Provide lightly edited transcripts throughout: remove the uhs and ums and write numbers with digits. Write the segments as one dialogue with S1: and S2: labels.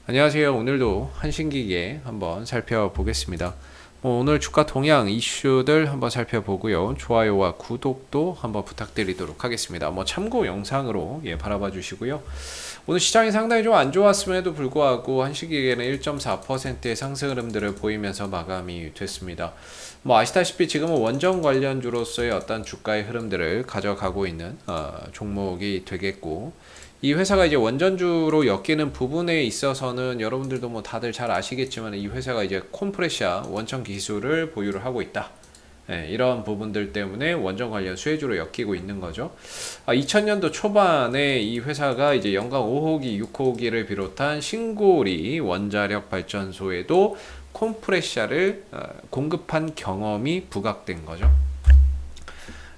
S1: 안녕하세요. 오늘도 한신기계 한번 살펴보겠습니다. 오늘 주가 동향 이슈들 한번 살펴보고요. 좋아요와 구독도 한번 부탁드리도록 하겠습니다. 참고 영상으로 바라봐 주시고요. 오늘 시장이 상당히 좀 안 좋았음에도 불구하고 한신기계는 1.4%의 상승 흐름들을 보이면서 마감이 됐습니다. 아시다시피 지금은 원전 관련주로서의 어떤 주가의 흐름들을 가져가고 있는 종목이 되겠고, 이 회사가 이제 원전주로 엮이는 부분에 있어서는 여러분들도 다들 잘 아시겠지만 이 회사가 이제 콤프레셔 원천 기술을 보유를 하고 있다. 이런 부분들 때문에 원전 관련 수혜주로 엮이고 있는 거죠. 2000년도 초반에 이 회사가 이제 연강 5호기, 6호기를 비롯한 신고리 원자력 발전소에도 콤프레셔를 공급한 경험이 부각된 거죠.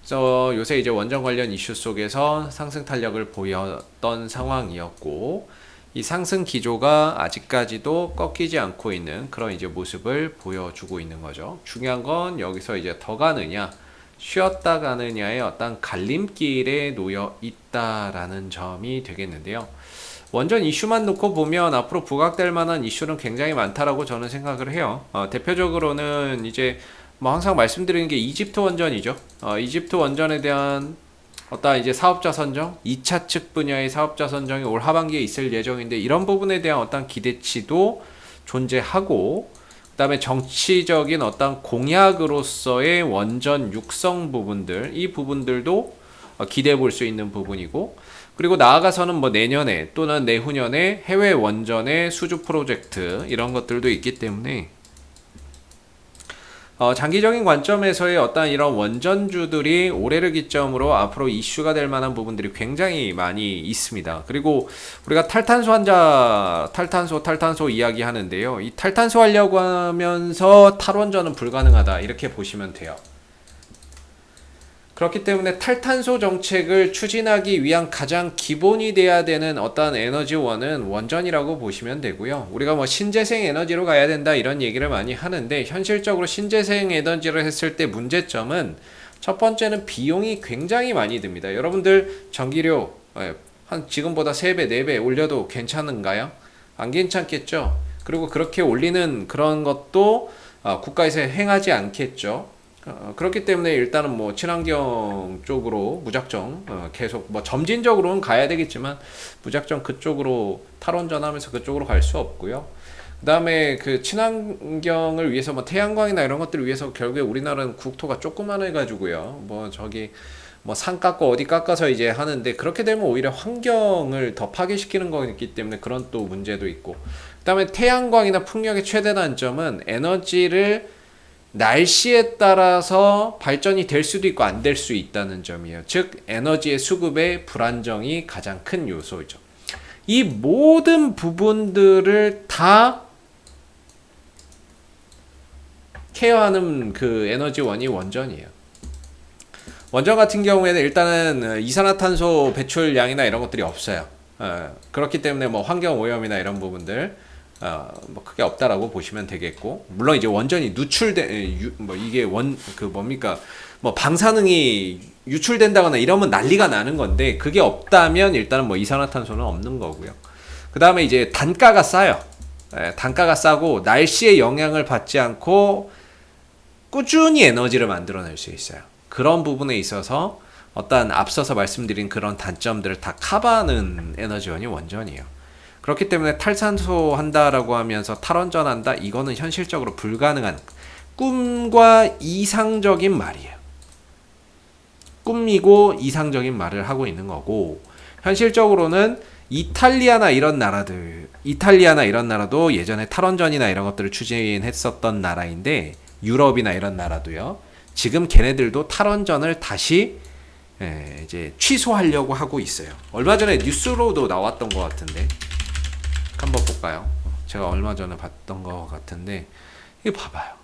S1: 그래서 요새 이제 원전 관련 이슈 속에서 상승 탄력을 보였던 상황이었고, 이 상승 기조가 아직까지도 꺾이지 않고 있는 그런 이제 모습을 보여주고 있는 거죠. 중요한 건 여기서 이제 더 가느냐, 쉬었다 가느냐의 어떤 갈림길에 놓여 있다라는 점이 되겠는데요. 원전 이슈만 놓고 보면 앞으로 부각될 만한 이슈는 굉장히 많다라고 저는 생각을 해요. 대표적으로는 이제 항상 말씀드리는 게 이집트 원전이죠. 이집트 원전에 대한 어떤 이제 사업자 선정, 2차 측 분야의 사업자 선정이 올 하반기에 있을 예정인데, 이런 부분에 대한 어떤 기대치도 존재하고, 그다음에 정치적인 어떤 공약으로서의 원전 육성 부분들, 이 부분들도 기대해 볼 수 있는 부분이고, 그리고 나아가서는 내년에 또는 내후년에 해외 원전의 수주 프로젝트, 이런 것들도 있기 때문에 장기적인 관점에서의 어떤 이런 원전주들이 올해를 기점으로 앞으로 이슈가 될 만한 부분들이 굉장히 많이 있습니다. 그리고 우리가 탈탄소 이야기 하는데요. 이 탈탄소 하려고 하면서 탈원전은 불가능하다, 이렇게 보시면 돼요. 그렇기 때문에 탈탄소 정책을 추진하기 위한 가장 기본이 돼야 되는 어떤 에너지원은 원전이라고 보시면 되고요. 우리가 신재생 에너지로 가야 된다, 이런 얘기를 많이 하는데, 현실적으로 신재생 에너지를 했을 때 문제점은 첫 번째는 비용이 굉장히 많이 듭니다. 여러분들 전기료 한 지금보다 3배, 4배 올려도 괜찮은가요? 안 괜찮겠죠? 그리고 그렇게 올리는 그런 것도 국가에서 행하지 않겠죠. 그렇기 때문에 일단은 친환경 쪽으로 무작정 계속 점진적으로는 가야 되겠지만, 무작정 그쪽으로 탈원전하면서 그쪽으로 갈 수 없고요. 그 다음에 그 친환경을 위해서 태양광이나 이런 것들을 위해서 결국에 우리나라는 국토가 조그만해 가지고요. 산 깎고 어디 깎아서 이제 하는데, 그렇게 되면 오히려 환경을 더 파괴시키는 거기 때문에 그런 또 문제도 있고, 그 다음에 태양광이나 풍력의 최대 단점은 에너지를 날씨에 따라서 발전이 될 수도 있고 안 될 수 있다는 점이에요. 즉 에너지의 수급의 불안정이 가장 큰 요소죠. 이 모든 부분들을 다 케어하는 그 에너지원이 원전이에요. 원전 같은 경우에는 일단은 이산화탄소 배출량이나 이런 것들이 없어요. 그렇기 때문에 환경 오염이나 이런 부분들 크게 없다라고 보시면 되겠고, 물론 이제 원전이 이게 방사능이 유출된다거나 이러면 난리가 나는 건데, 그게 없다면 일단은 이산화탄소는 없는 거고요. 그 다음에 이제 단가가 싸요. 단가가 싸고 날씨의 영향을 받지 않고 꾸준히 에너지를 만들어낼 수 있어요. 그런 부분에 있어서 어떤 앞서서 말씀드린 그런 단점들을 다 커버하는 에너지원이 원전이에요. 그렇기 때문에 탈탄소 한다라고 하면서 탈원전 한다, 이거는 현실적으로 불가능한 꿈과 이상적인 말이에요. 꿈이고 이상적인 말을 하고 있는 거고, 현실적으로는 이탈리아나 이런 나라도 예전에 탈원전이나 이런 것들을 추진했었던 나라인데, 유럽이나 이런 나라도요. 지금 걔네들도 탈원전을 다시 이제 취소하려고 하고 있어요. 얼마 전에 뉴스로도 나왔던 것 같은데, 한번 볼까요? 제가 얼마 전에 봤던 것 같은데, 이거 봐봐요.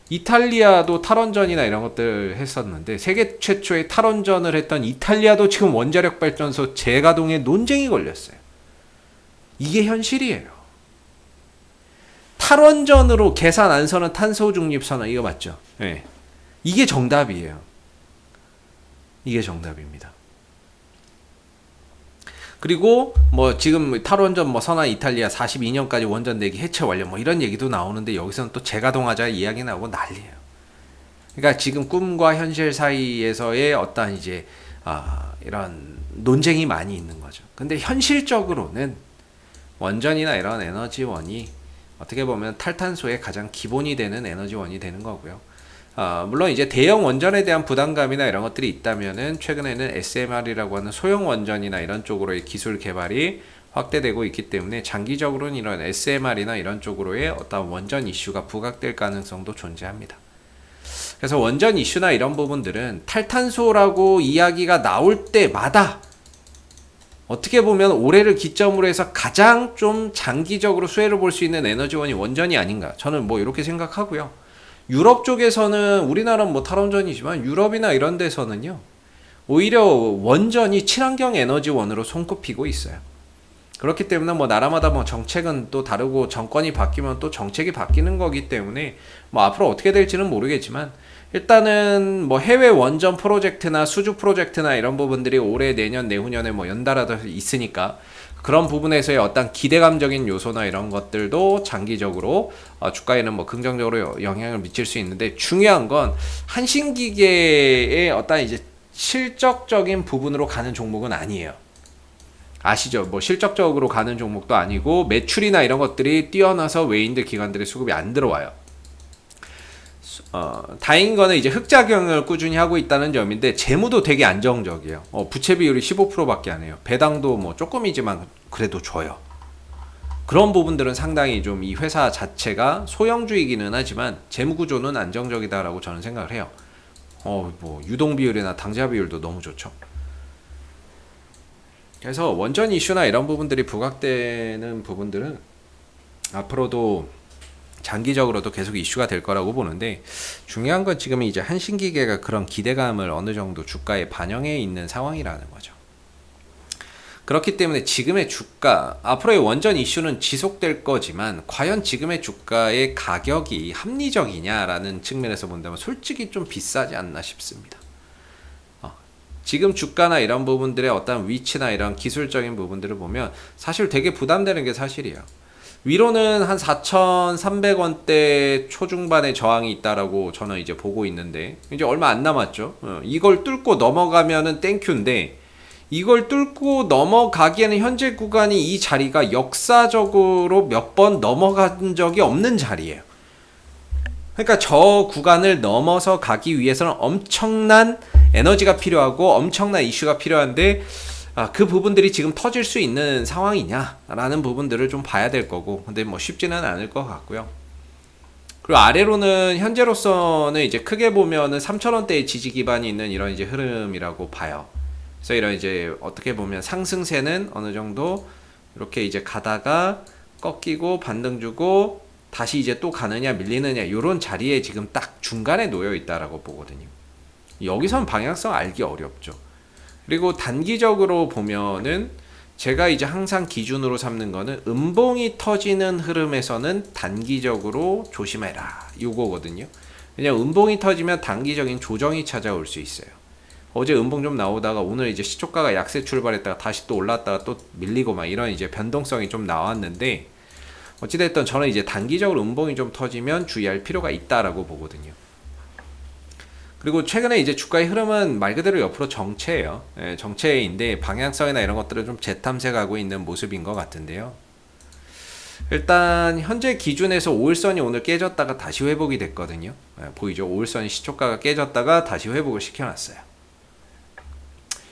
S1: 이탈리아도 탈원전이나 이런 것들 했었는데, 세계 최초의 탈원전을 했던 이탈리아도 지금 원자력 발전소 재가동에 논쟁이 걸렸어요. 이게 현실이에요. 탈원전으로 계산 안 서는 탄소 중립 선언, 이거 맞죠? 네. 이게 정답이에요. 이게 정답입니다. 그리고 뭐 지금 탈원전 뭐 선한 이탈리아 42년까지 원전 내기 해체 완료 뭐 이런 얘기도 나오는데 여기서는 또 재가동하자 이야기 나오고 난리예요. 그러니까 지금 꿈과 현실 사이에서의 어떤 이제 이런 논쟁이 많이 있는 거죠. 근데 현실적으로는 원전이나 이런 에너지원이 어떻게 보면 탈탄소의 가장 기본이 되는 에너지원이 되는 거고요. 물론 이제 대형 원전에 대한 부담감이나 이런 것들이 있다면은 최근에는 SMR이라고 하는 소형 원전이나 이런 쪽으로의 기술 개발이 확대되고 있기 때문에 장기적으로는 이런 SMR이나 이런 쪽으로의 어떤 원전 이슈가 부각될 가능성도 존재합니다. 그래서 원전 이슈나 이런 부분들은 탈탄소라고 이야기가 나올 때마다 어떻게 보면 올해를 기점으로 해서 가장 좀 장기적으로 수혜를 볼 수 있는 에너지원이 원전이 아닌가. 저는 뭐 이렇게 생각하고요. 유럽 쪽에서는 우리나라는 뭐 탈원전이지만 유럽이나 이런 데서는요. 오히려 원전이 친환경 에너지원으로 손꼽히고 있어요. 그렇기 때문에 뭐 나라마다 뭐 정책은 또 다르고 정권이 바뀌면 또 정책이 바뀌는 거기 때문에 뭐 앞으로 어떻게 될지는 모르겠지만 일단은 뭐 해외 원전 프로젝트나 수주 프로젝트나 이런 부분들이 올해 내년 내후년에 뭐 연달아서 있으니까 그런 부분에서의 어떤 기대감적인 요소나 이런 것들도 장기적으로 주가에는 뭐 긍정적으로 영향을 미칠 수 있는데 중요한 건 한신기계의 어떤 이제 실적적인 부분으로 가는 종목은 아니에요. 아시죠? 뭐 실적적으로 가는 종목도 아니고 매출이나 이런 것들이 뛰어나서 외인들 기관들의 수급이 안 들어와요. 다행인 거는 이제 흑자경을 꾸준히 하고 있다는 점인데 재무도 되게 안정적이에요. 부채 비율이 15%밖에 안 해요. 배당도 뭐 조금이지만 그래도 줘요. 그런 부분들은 상당히 좀 이 회사 자체가 소형주이기는 하지만 재무 구조는 안정적이다라고 저는 생각을 해요. 뭐 유동 비율이나 당좌 비율도 너무 좋죠. 그래서 원전 이슈나 이런 부분들이 부각되는 부분들은 앞으로도 장기적으로도 계속 이슈가 될 거라고 보는데 중요한 건 지금 이제 한신기계가 그런 기대감을 어느 정도 주가에 반영해 있는 상황이라는 거죠. 그렇기 때문에 지금의 주가, 앞으로의 원전 이슈는 지속될 거지만 과연 지금의 주가의 가격이 합리적이냐라는 측면에서 본다면 솔직히 좀 비싸지 않나 싶습니다. 지금 주가나 이런 부분들의 어떤 위치나 이런 기술적인 부분들을 보면 사실 되게 부담되는 게 사실이에요. 위로는 한 4,300원대 초중반의 저항이 있다라고 저는 이제 보고 있는데 이제 얼마 안 남았죠. 이걸 뚫고 넘어가면은 땡큐인데 이걸 뚫고 넘어가기에는 현재 구간이 이 자리가 역사적으로 몇 번 넘어간 적이 없는 자리예요. 그러니까 저 구간을 넘어서 가기 위해서는 엄청난 에너지가 필요하고 엄청난 이슈가 필요한데 그 부분들이 지금 터질 수 있는 상황이냐라는 부분들을 좀 봐야 될 거고 근데 뭐 쉽지는 않을 것 같고요. 그리고 아래로는 현재로서는 이제 크게 보면은 3,000원대의 지지 기반이 있는 이런 이제 흐름이라고 봐요. 그래서 이런 이제 어떻게 보면 상승세는 어느 정도 이렇게 이제 가다가 꺾이고 반등 주고 다시 이제 또 가느냐 밀리느냐 이런 자리에 지금 딱 중간에 놓여 있다라고 보거든요. 여기선 방향성 알기 어렵죠. 그리고 단기적으로 보면은 제가 이제 항상 기준으로 삼는 거는 음봉이 터지는 흐름에서는 단기적으로 조심해라 요거거든요. 왜냐면 음봉이 터지면 단기적인 조정이 찾아올 수 있어요. 어제 음봉 좀 나오다가 오늘 이제 시초가가 약세 출발했다가 다시 또 올랐다가 또 밀리고 막 이런 이제 변동성이 좀 나왔는데 어찌됐든 저는 이제 단기적으로 음봉이 좀 터지면 주의할 필요가 있다라고 보거든요. 그리고 최근에 이제 주가의 흐름은 말 그대로 옆으로 정체예요. 정체인데 방향성이나 이런 것들을 좀 재탐색하고 있는 모습인 것 같은데요. 일단 현재 기준에서 5일선이 오늘 깨졌다가 다시 회복이 됐거든요. 보이죠? 5일선이 시초가가 깨졌다가 다시 회복을 시켜놨어요.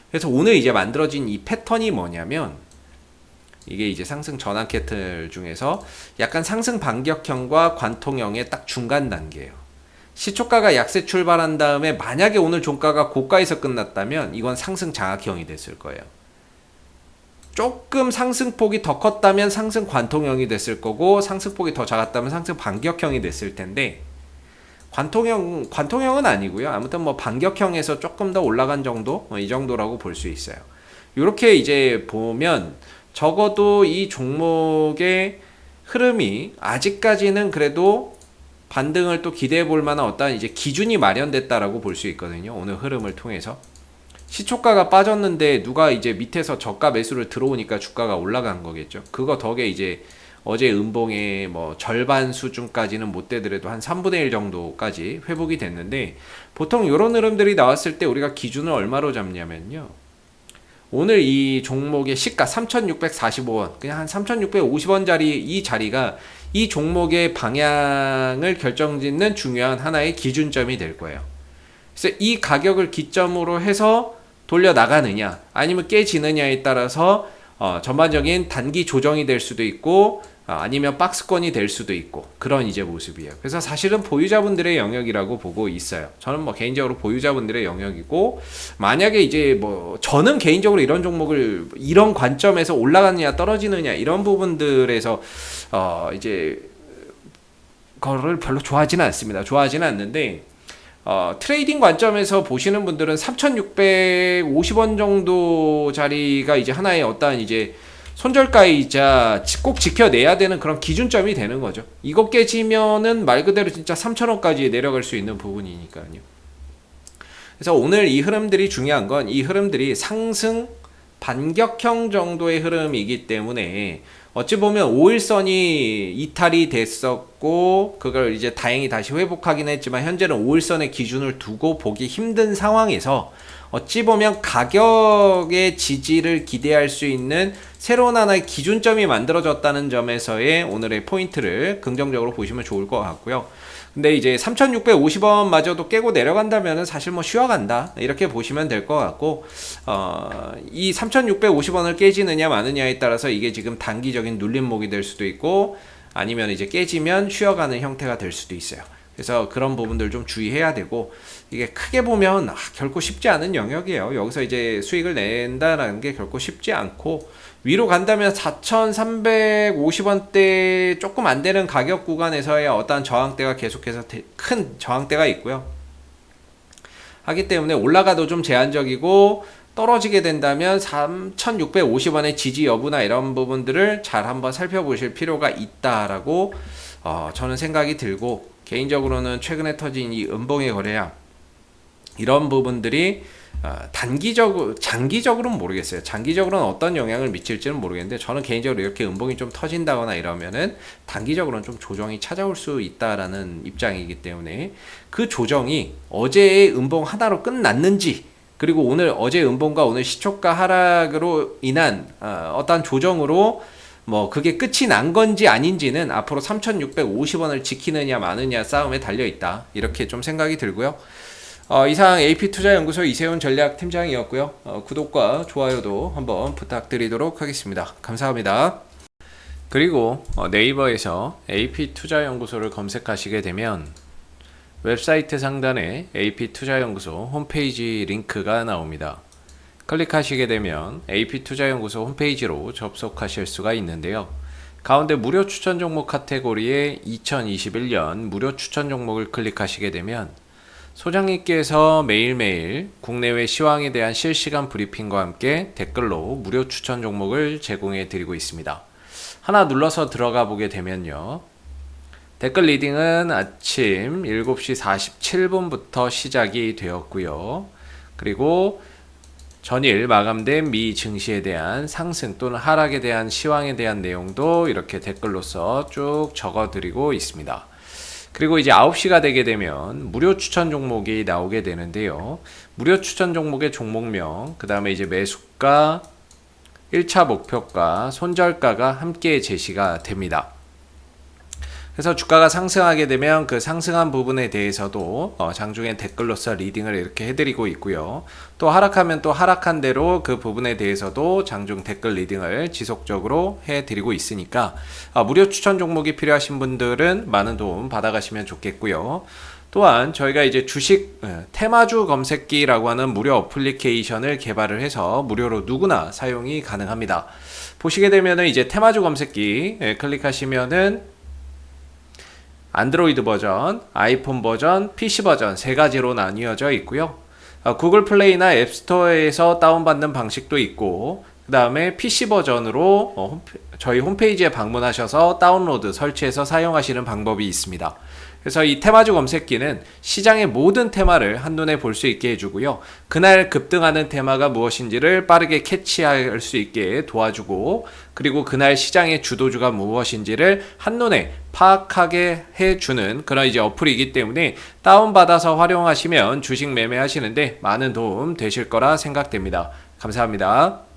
S1: 그래서 오늘 이제 만들어진 이 패턴이 뭐냐면 이게 이제 상승 전환 캐틀 중에서 약간 상승 반격형과 관통형의 딱 중간 단계예요. 시초가가 약세 출발한 다음에 만약에 오늘 종가가 고가에서 끝났다면 이건 상승 장악형이 됐을 거예요. 조금 상승폭이 더 컸다면 상승 관통형이 됐을 거고 상승폭이 더 작았다면 상승 반격형이 됐을 텐데 관통형은 아니고요. 아무튼 뭐 반격형에서 조금 더 올라간 정도 이 정도라고 볼 수 있어요. 이렇게 이제 보면 적어도 이 종목의 흐름이 아직까지는 그래도 반등을 또 기대해 볼 만한 어떤 이제 기준이 마련됐다라고 볼 수 있거든요. 오늘 흐름을 통해서 시초가가 빠졌는데 누가 이제 밑에서 저가 매수를 들어오니까 주가가 올라간 거겠죠. 그거 덕에 이제 어제 음봉의 뭐 절반 수준까지는 못 되더라도 한 3분의 1 정도까지 회복이 됐는데, 보통 이런 흐름들이 나왔을 때 우리가 기준을 얼마로 잡냐면요, 오늘 이 종목의 시가 3,645원, 그냥 한 3,650원짜리 이 자리가 이 종목의 방향을 결정짓는 중요한 하나의 기준점이 될 거예요. 그래서 이 가격을 기점으로 해서 돌려 나가느냐 아니면 깨지느냐에 따라서 전반적인 단기 조정이 될 수도 있고, 아니면 박스권이 될 수도 있고, 그런 이제 모습이에요. 그래서 사실은 보유자분들의 영역이라고 보고 있어요. 저는 뭐 개인적으로 보유자분들의 영역이고, 만약에 이제 뭐 저는 개인적으로 이런 종목을 이런 관점에서 올라가느냐 떨어지느냐 이런 부분들에서 이제 거를 별로 좋아하지는 않습니다. 좋아하지는 않는데, 트레이딩 관점에서 보시는 분들은 3,650원 정도 자리가 이제 하나의 어떠한 이제 손절가이자 꼭 지켜내야 되는 그런 기준점이 되는 거죠. 이거 깨지면은 말 그대로 진짜 3,000원까지 내려갈 수 있는 부분이니까요. 그래서 오늘 이 흐름들이 중요한 건, 이 흐름들이 상승 반격형 정도의 흐름이기 때문에 어찌 보면 5일선이 이탈이 됐었고 그걸 이제 다행히 다시 회복하긴 했지만, 현재는 5일선의 기준을 두고 보기 힘든 상황에서 어찌 보면 가격의 지지를 기대할 수 있는 새로운 하나의 기준점이 만들어졌다는 점에서의 오늘의 포인트를 긍정적으로 보시면 좋을 것 같고요. 근데 이제 3,650원 마저도 깨고 내려간다면 사실 뭐 쉬어간다, 이렇게 보시면 될 것 같고, 이 3,650원을 깨지느냐 마느냐에 따라서 이게 지금 단기적인 눌림목이 될 수도 있고, 아니면 이제 깨지면 쉬어가는 형태가 될 수도 있어요. 그래서 그런 부분들 좀 주의해야 되고, 이게 크게 보면 결코 쉽지 않은 영역이에요. 여기서 이제 수익을 낸다라는 게 결코 쉽지 않고, 위로 간다면 4,350원대 조금 안 되는 가격 구간에서의 어떤 저항대가 계속해서 큰 저항대가 있고요. 하기 때문에 올라가도 좀 제한적이고, 떨어지게 된다면 3,650원의 지지 여부나 이런 부분들을 잘 한번 살펴보실 필요가 있다라고 저는 생각이 들고, 개인적으로는 최근에 터진 이 음봉의 거래량, 이런 부분들이 단기적으로, 장기적으로는 모르겠어요. 장기적으로는 어떤 영향을 미칠지는 모르겠는데, 저는 개인적으로 이렇게 음봉이 좀 터진다거나 이러면은 단기적으로는 좀 조정이 찾아올 수 있다라는 입장이기 때문에, 그 조정이 어제의 음봉 하나로 끝났는지, 그리고 오늘 어제 음봉과 오늘 시초가 하락으로 인한 어떤 조정으로 뭐 그게 끝이 난 건지 아닌지는 앞으로 3,650원을 지키느냐 마느냐 싸움에 달려 있다, 이렇게 좀 생각이 들고요. 이상 AP투자연구소 이세훈 전략팀장이었고요. 구독과 좋아요도 한번 부탁드리도록 하겠습니다. 감사합니다. 그리고 네이버에서 AP투자연구소를 검색하시게 되면 웹사이트 상단에 AP투자연구소 홈페이지 링크가 나옵니다. 클릭하시게 되면 AP투자연구소 홈페이지로 접속하실 수가 있는데요. 가운데 무료 추천 종목 카테고리에 2021년 무료 추천 종목을 클릭하시게 되면 소장님께서 매일매일 국내외 시황에 대한 실시간 브리핑과 함께 댓글로 무료 추천 종목을 제공해 드리고 있습니다. 하나 눌러서 들어가 보게 되면요, 댓글 리딩은 아침 7시 47분부터 시작이 되었고요. 그리고 전일 마감된 미 증시에 대한 상승 또는 하락에 대한 시황에 대한 내용도 이렇게 댓글로서 쭉 적어 드리고 있습니다. 그리고 이제 9시가 되게 되면 무료 추천 종목이 나오게 되는데요. 무료 추천 종목의 종목명, 그 다음에 이제 매수가, 1차 목표가, 손절가가 함께 제시가 됩니다. 그래서 주가가 상승하게 되면 그 상승한 부분에 대해서도 장중에 댓글로서 리딩을 이렇게 해드리고 있고요. 또 하락하면 또 하락한 대로 그 부분에 대해서도 장중 댓글 리딩을 지속적으로 해드리고 있으니까 무료 추천 종목이 필요하신 분들은 많은 도움 받아가시면 좋겠고요. 또한 저희가 이제 주식 테마주 검색기라고 하는 무료 어플리케이션을 개발을 해서 무료로 누구나 사용이 가능합니다. 보시게 되면은 이제 테마주 검색기 클릭하시면은 안드로이드 버전, 아이폰 버전, PC 버전 세 가지로 나뉘어져 있고요. 구글 플레이나 앱스토어에서 다운받는 방식도 있고, 그 다음에 PC 버전으로 저희 홈페이지에 방문하셔서 다운로드, 설치해서 사용하시는 방법이 있습니다. 그래서 이 테마주 검색기는 시장의 모든 테마를 한눈에 볼 수 있게 해주고요. 그날 급등하는 테마가 무엇인지를 빠르게 캐치할 수 있게 도와주고, 그리고 그날 시장의 주도주가 무엇인지를 한눈에 파악하게 해주는 그런 이제 어플이기 때문에 다운받아서 활용하시면 주식 매매하시는데 많은 도움 되실 거라 생각됩니다. 감사합니다.